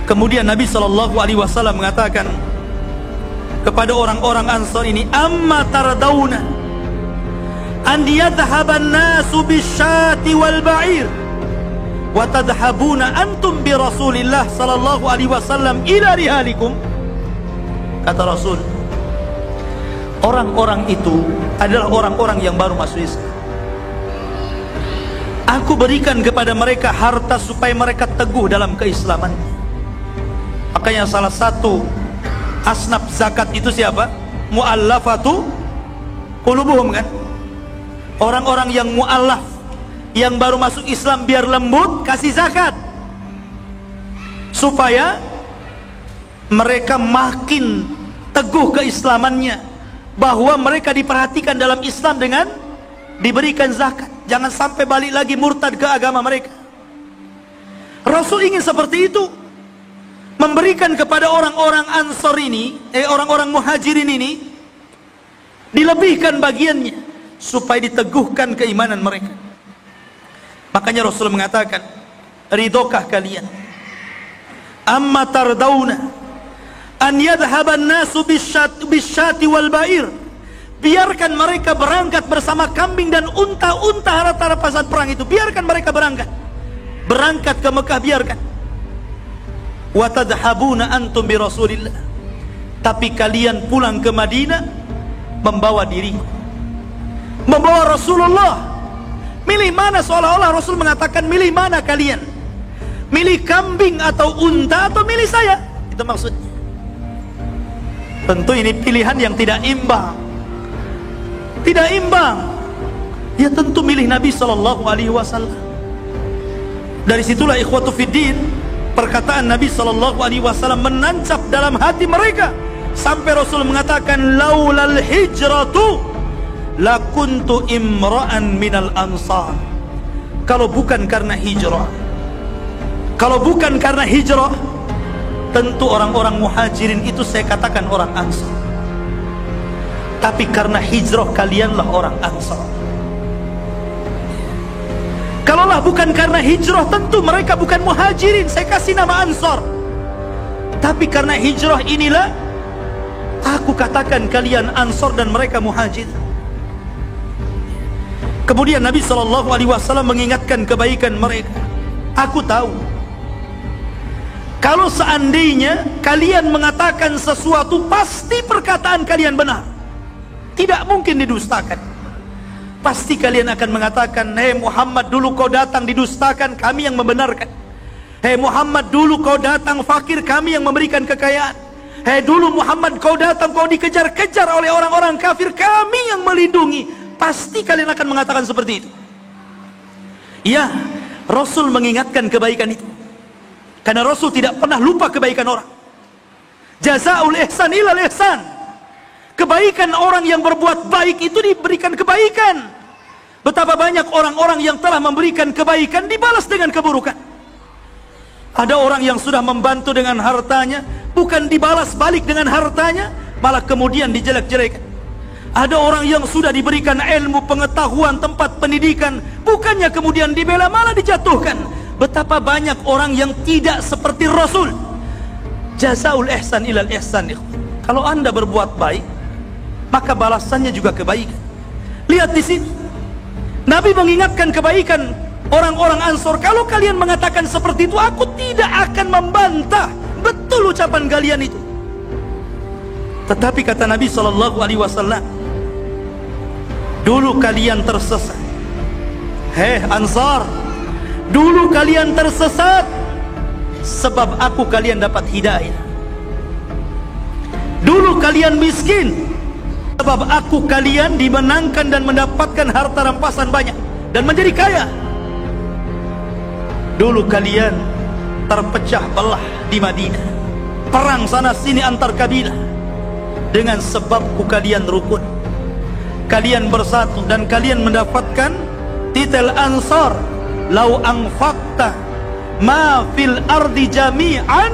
Kemudian Nabi SAW mengatakan kepada orang-orang Ansar ini, amma tardawna an yadhhaban nasu bisyati wal ba'ir wa tadhhabuna antum bi Rasulillah sallallahu alaihi wasallam ila rihalikum. Kata Rasul, orang-orang itu adalah orang-orang yang baru masuk Islam. Aku berikan kepada mereka harta supaya mereka teguh dalam keislaman. Makanya salah satu asnaf zakat itu siapa? Mu'allafatu qulubuhum kan? Orang-orang yang mu'allaf, yang baru masuk Islam biar lembut, kasih zakat supaya mereka makin teguh keislamannya, bahwa mereka diperhatikan dalam Islam dengan diberikan zakat. Jangan sampai balik lagi murtad ke agama mereka. Rasul ingin seperti itu, memberikan kepada orang-orang Ansar ini, orang-orang Muhajirin ini, dilebihkan bagiannya supaya diteguhkan keimanan mereka. Makanya Rasul mengatakan, ridhokah kalian amma tardawna an yadhhaban nasu bisyati wal ba'ir, biarkan mereka berangkat bersama kambing dan unta-unta harta rampasan perang itu, biarkan mereka berangkat ke Mekah, biarkan. Wa tadhhabuna antum bi Rasulillah, tapi kalian pulang ke Madinah membawa diriku, membawa Rasulullah. Milih mana? Seolah-olah Rasul mengatakan, milih mana kalian? Milih kambing atau unta, atau milih saya? Itu maksudnya. Tentu ini pilihan yang tidak imbang. Tidak imbang. Ya tentu milih Nabi SAW. Dari situlah ikhwatu fiddin, perkataan Nabi SAW menancap dalam hati mereka, sampai Rasul mengatakan, laulal hijratu lakuntu imra'an minal ansar. Kalau bukan karena hijrah, tentu orang-orang Muhajirin itu saya katakan orang Ansar. Tapi karena hijrah kalianlah orang Ansar. Kalau malah bukan karena hijrah, tentu mereka bukan muhajirin, saya kasih nama Ansar. Tapi karena hijrah inilah aku katakan kalian Ansar dan mereka muhajir. Kemudian Nabi SAW mengingatkan kebaikan mereka. Aku tahu kalau seandainya kalian mengatakan sesuatu, pasti perkataan kalian benar, tidak mungkin didustakan. Pasti kalian akan mengatakan, hei Muhammad, dulu kau datang didustakan, kami yang membenarkan. Hei Muhammad, dulu kau datang fakir, kami yang memberikan kekayaan. Hei dulu Muhammad, kau datang, kau dikejar-kejar oleh orang-orang kafir, kami yang melindungi. Pasti kalian akan mengatakan seperti itu. Ya, Rasul mengingatkan kebaikan itu, karena Rasul tidak pernah lupa kebaikan orang. Jazaul ihsan ilal ihsan. Kebaikan orang yang berbuat baik itu diberikan kebaikan. Betapa banyak orang-orang yang telah memberikan kebaikan dibalas dengan keburukan. Ada orang yang sudah membantu dengan hartanya, bukan dibalas balik dengan hartanya, malah kemudian dijelek-jelekan. Ada orang yang sudah diberikan ilmu, pengetahuan, tempat pendidikan, bukannya kemudian dibela, malah dijatuhkan. Betapa banyak orang yang tidak seperti Rasul. Jazaul ihsan ilal ihsan. Kalau anda berbuat baik, maka balasannya juga kebaikan. Lihat di sini, Nabi mengingatkan kebaikan orang-orang Ansor. Kalau kalian mengatakan seperti itu, aku tidak akan membantah. Betul ucapan kalian itu. Tetapi kata Nabi SAW, dulu kalian tersesat. Hei Ansar, dulu kalian tersesat, sebab aku kalian dapat hidayah. Dulu kalian miskin, sebab aku kalian dimenangkan dan mendapatkan harta rampasan banyak dan menjadi kaya. Dulu kalian terpecah belah di Madinah, perang sana sini antar kabilah. Dengan sebabku kalian rukun, kalian bersatu, dan kalian mendapatkan titel Ansar. Lau anfaqta ma fil ardi jami'an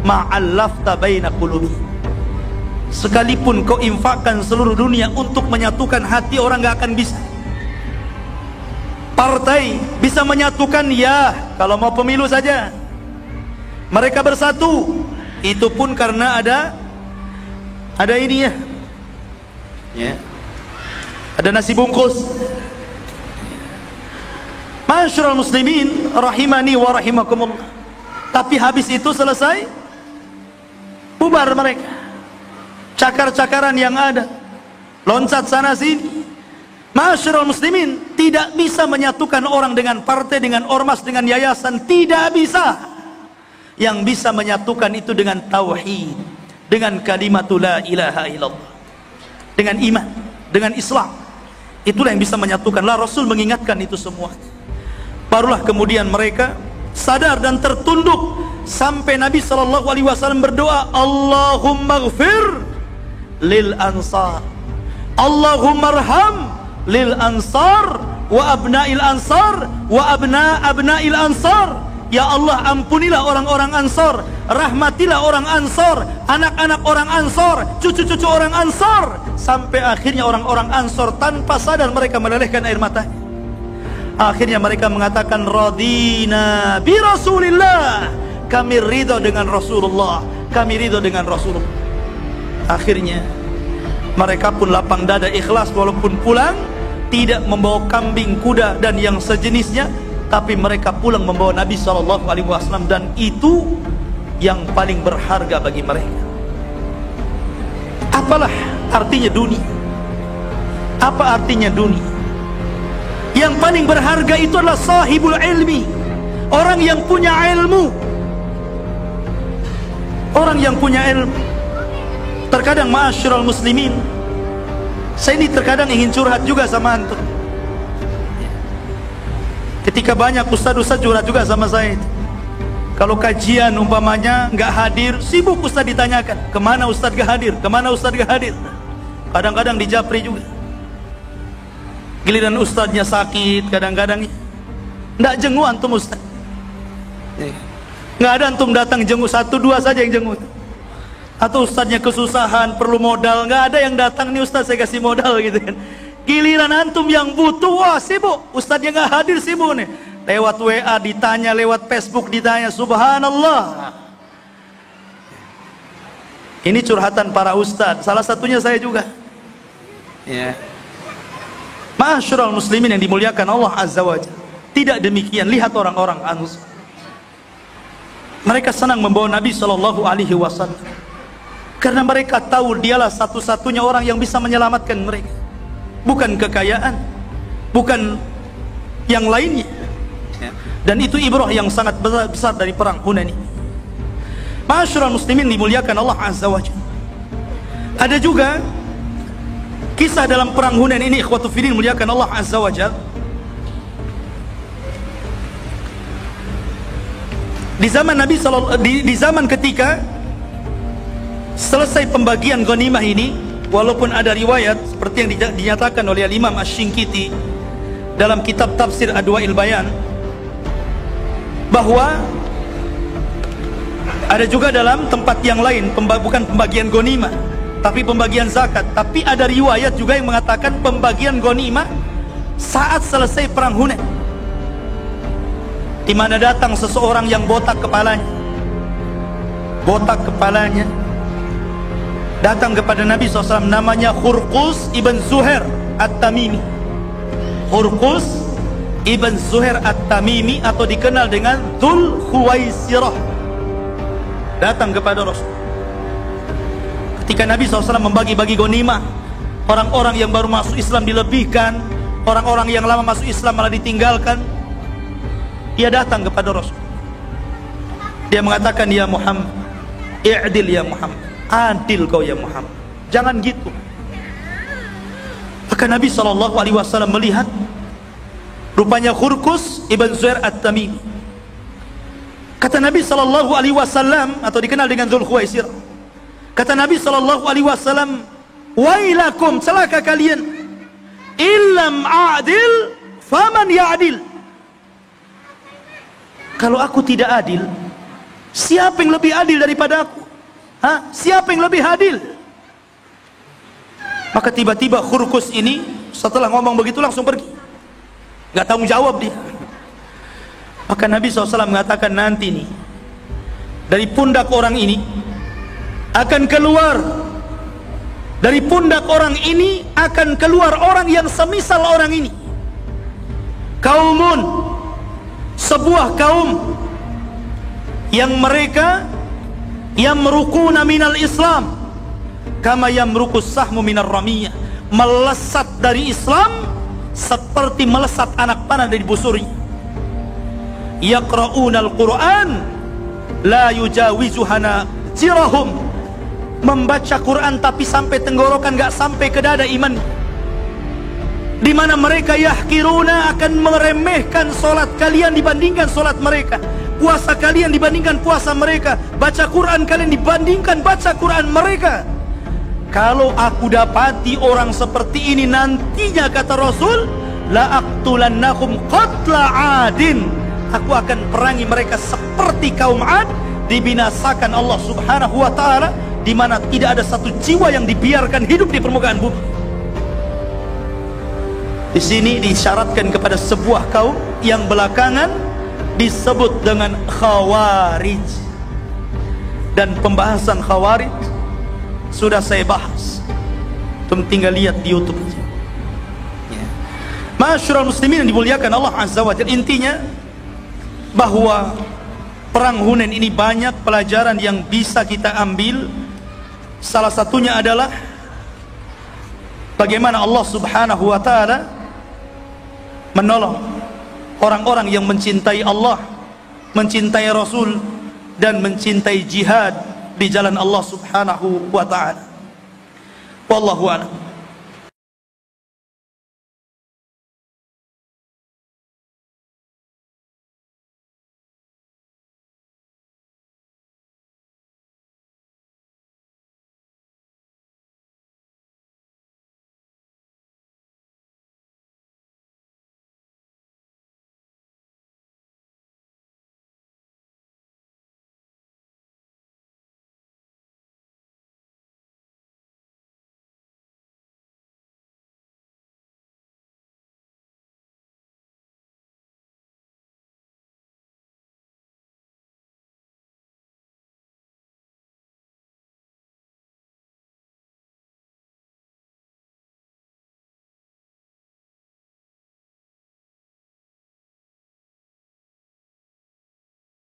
ma'allafta baina qulubi. Sekalipun kau infakkan seluruh dunia untuk menyatukan hati orang, gak akan bisa. Partai bisa menyatukan, ya, kalau mau pemilu saja. Mereka bersatu, itu pun karena ada ini ya, ada nasi bungkus. Masyarul muslimin rahimani wa rahimakumullah. Tapi habis itu selesai, bubar mereka. Cakar-cakaran yang ada, loncat sana sini. Masyarul muslimin tidak bisa menyatukan orang dengan partai, dengan ormas, dengan yayasan, tidak bisa. Yang bisa menyatukan itu dengan tauhid, dengan kalimatul la ilaha illallah, dengan iman, dengan Islam. Itulah yang bisa menyatukan. Lah Rasul mengingatkan itu semua. Barulah kemudian mereka sadar dan tertunduk, sampai Nabi SAW berdoa, Allahumma ghfir lil ansar, Allahumma arham lil ansar wa abna'il ansar wa abna'il ansar. Ya Allah, ampunilah orang-orang Ansar, rahmatilah orang Ansar, anak-anak orang Ansar, cucu-cucu orang Ansar. Sampai akhirnya orang-orang Ansar tanpa sadar mereka melelehkan air mata. Akhirnya mereka mengatakan, radina bi Rasulillah, kami ridha dengan Rasulullah, kami ridha dengan Rasulullah. Akhirnya mereka pun lapang dada ikhlas, walaupun pulang tidak membawa kambing, kuda dan yang sejenisnya, tapi mereka pulang membawa Nabi SAW, dan itu yang paling berharga bagi mereka. Apalah artinya dunia? Apa artinya dunia? Yang paling berharga itu adalah sahibul ilmi, orang yang punya ilmu. Orang yang punya ilmu. Terkadang ma'asyiral muslimin, saya ini terkadang ingin curhat juga sama antum. Ketika banyak ustaz-ustaz curhat juga sama saya. Kalau kajian umpamanya nggak hadir, sibuk ustaz ditanyakan, kemana ustaz gak hadir, kemana ustaz gak hadir. Kadang-kadang di Japri juga. Giliran ustaznya sakit, kadang-kadang nggak jenguk antum ustaz. Nggak ada antum datang jenguk, 1-2 saja yang jenguk. Atau ustaznya kesusahan, perlu modal, nggak ada yang datang, nih ustaz saya kasih modal gitu kan. Giliran antum yang butuh, wah sibuk, ustaznya nggak hadir, sibuk nih. lewat WA ditanya, lewat Facebook ditanya, subhanallah. Ini curhatan para ustadz, salah satunya saya juga. Ya. Ma'asyiral muslimin yang dimuliakan Allah Azza wa Jalla. Tidak demikian, lihat orang-orang anus. Mereka senang membawa Nabi sallallahu alaihi wasallam karena mereka tahu dialah satu-satunya orang yang bisa menyelamatkan mereka. Bukan kekayaan, bukan yang lainnya. Dan itu ibrah yang sangat besar dari perang Hunain ini. Ma'asyiral muslimin dimuliakan Allah Azza wa Jalla. Ada juga kisah dalam perang Hunain ini, ikhwatu fillah dimuliakan Allah Azza wa Jalla. Di zaman ketika selesai pembagian ghanimah ini, walaupun ada riwayat seperti yang dinyatakan oleh Imam Asy-Syinkiti dalam kitab tafsir Adwa'il Bayan, bahwa ada juga dalam tempat yang lain bukan pembagian ghanimah tapi pembagian zakat, tapi ada riwayat juga yang mengatakan pembagian ghanimah saat selesai perang Hunain, di mana datang seseorang yang botak kepalanya datang kepada Nabi SAW, namanya Khurqus ibn Zuhair At-Tamimi. Khurqus ibn Zuhair At-Tamimi atau dikenal dengan Dzul Khuwaisirah datang kepada Rasul ketika Nabi SAW membagi-bagi ghanimah. Orang-orang yang baru masuk Islam dilebihkan, orang-orang yang lama masuk Islam malah ditinggalkan. Dia datang kepada Rasul, dia mengatakan, ya Muhammad, i'dil ya Muhammad, adil kau ya Muhammad, jangan gitu. Maka Nabi SAW melihat rupanya Khurqus ibn Zuhair At-Tamimi. Kata Nabi SAW, atau dikenal dengan Dzul Khuwaisirah, kata Nabi SAW, wailakum, celaka kalian, illam a'dil faman ya'dil. Kalau aku tidak adil, siapa yang lebih adil daripada aku? Siapa yang lebih adil? Maka tiba-tiba Khurqus ini setelah ngomong begitu langsung pergi, nggak tanggung jawab dia. Maka Nabi SAW mengatakan, nanti nih dari pundak orang ini akan keluar, dari pundak orang ini akan keluar orang yang semisal orang ini. Kaumun, sebuah kaum yang mereka yamruquna minal Islam kama yamruqus sahmu minar ramiyah, melesat dari Islam seperti melesat anak panah dari busurnya. Yaqra'unal Qur'an la yujawizuhana jirahum, membaca Quran tapi sampai tenggorokan, gak sampai ke dada iman. Di mana mereka yahkiruna, akan meremehkan solat kalian dibandingkan solat mereka, puasa kalian dibandingkan puasa mereka, baca Quran kalian dibandingkan baca Quran mereka. Kalau aku dapati orang seperti ini nantinya, kata Rasul, la aqtulannakum qatla adin, aku akan perangi mereka seperti kaum Ad, dibinasakan Allah Subhanahu wa ta'ala, di mana tidak ada satu jiwa yang dibiarkan hidup di permukaan bumi. Di sini disyaratkan kepada sebuah kaum yang belakangan disebut dengan Khawarij. Dan pembahasan Khawarij sudah saya bahas, tinggal lihat di YouTube. Ma'asyiral muslimin yang dimuliakan Allah Azza wa Jalla, intinya bahwa perang Hunain ini banyak pelajaran yang bisa kita ambil. Salah satunya adalah bagaimana Allah Subhanahu wa ta'ala menolong orang-orang yang mencintai Allah, mencintai Rasul, dan mencintai jihad di jalan Allah Subhanahu wa ta'ala. Wallahu a'lam.